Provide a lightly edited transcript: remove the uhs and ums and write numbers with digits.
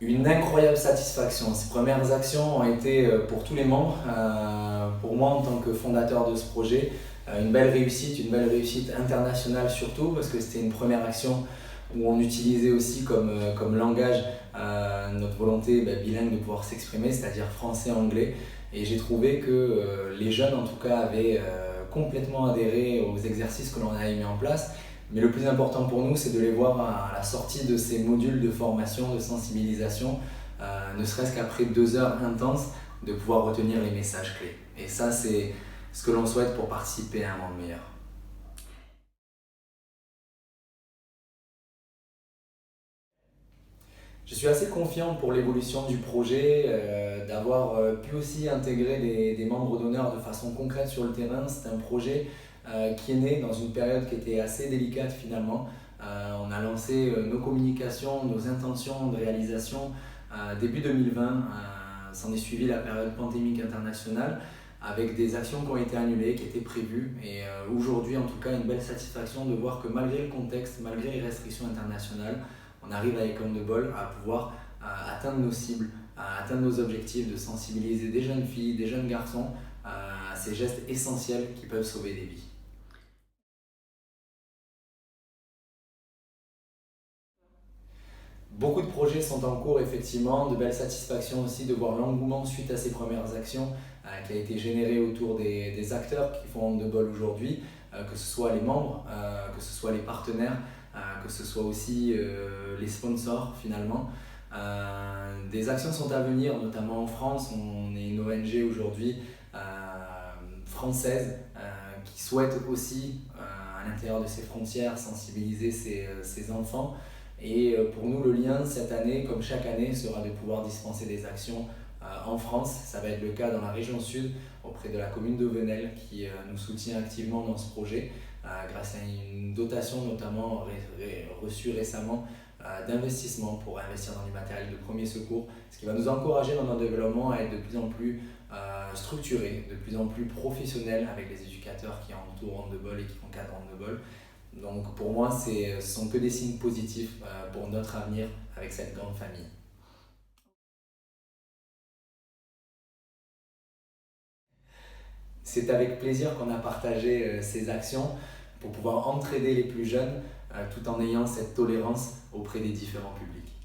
Une incroyable satisfaction. Ces premières actions ont été pour tous les membres, pour moi en tant que fondateur de ce projet, une belle réussite internationale surtout parce que c'était une première action où on utilisait aussi comme langage notre volonté bilingue de pouvoir s'exprimer, c'est-à-dire français-anglais. Et j'ai trouvé que les jeunes en tout cas avaient complètement adhéré aux exercices que l'on avait mis en place. Mais le plus important pour nous, c'est de les voir à la sortie de ces modules de formation, de sensibilisation, ne serait-ce qu'après 2 heures intenses, de pouvoir retenir les messages clés. Et ça, c'est ce que l'on souhaite pour participer à un monde meilleur. Je suis assez confiant pour l'évolution du projet, d'avoir pu aussi intégrer des membres d'honneur de façon concrète sur le terrain. C'est un projet qui est né dans une période qui était assez délicate finalement. On a lancé nos communications, nos intentions de réalisation début 2020. S'en est suivi la période pandémique internationale avec des actions qui ont été annulées, qui étaient prévues. Et aujourd'hui, en tout cas, une belle satisfaction de voir que malgré le contexte, malgré les restrictions internationales, on arrive avec Comme de Bol à pouvoir atteindre nos cibles, à atteindre nos objectifs de sensibiliser des jeunes filles, des jeunes garçons à ces gestes essentiels qui peuvent sauver des vies. Beaucoup de projets sont en cours, effectivement, de belles satisfactions aussi de voir l'engouement suite à ces premières actions qui a été généré autour des acteurs qui font Handball aujourd'hui, que ce soit les membres, que ce soit les partenaires, que ce soit aussi les sponsors finalement. Des actions sont à venir, notamment en France. On est une ONG aujourd'hui française qui souhaite aussi, à l'intérieur de ses frontières, sensibiliser ses enfants. Et pour nous, le lien cette année, comme chaque année, sera de pouvoir dispenser des actions en France. Ça va être le cas dans la région sud, auprès de la commune de Venelle, qui nous soutient activement dans ce projet, grâce à une dotation notamment reçue récemment d'investissement pour investir dans du matériel de premier secours, ce qui va nous encourager dans notre développement à être de plus en plus structurés, de plus en plus professionnels avec les éducateurs qui entourent Handball et qui encadrent Handball. Donc pour moi, ce sont que des signes positifs pour notre avenir avec cette grande famille. C'est avec plaisir qu'on a partagé ces actions pour pouvoir entraider les plus jeunes tout en ayant cette tolérance auprès des différents publics.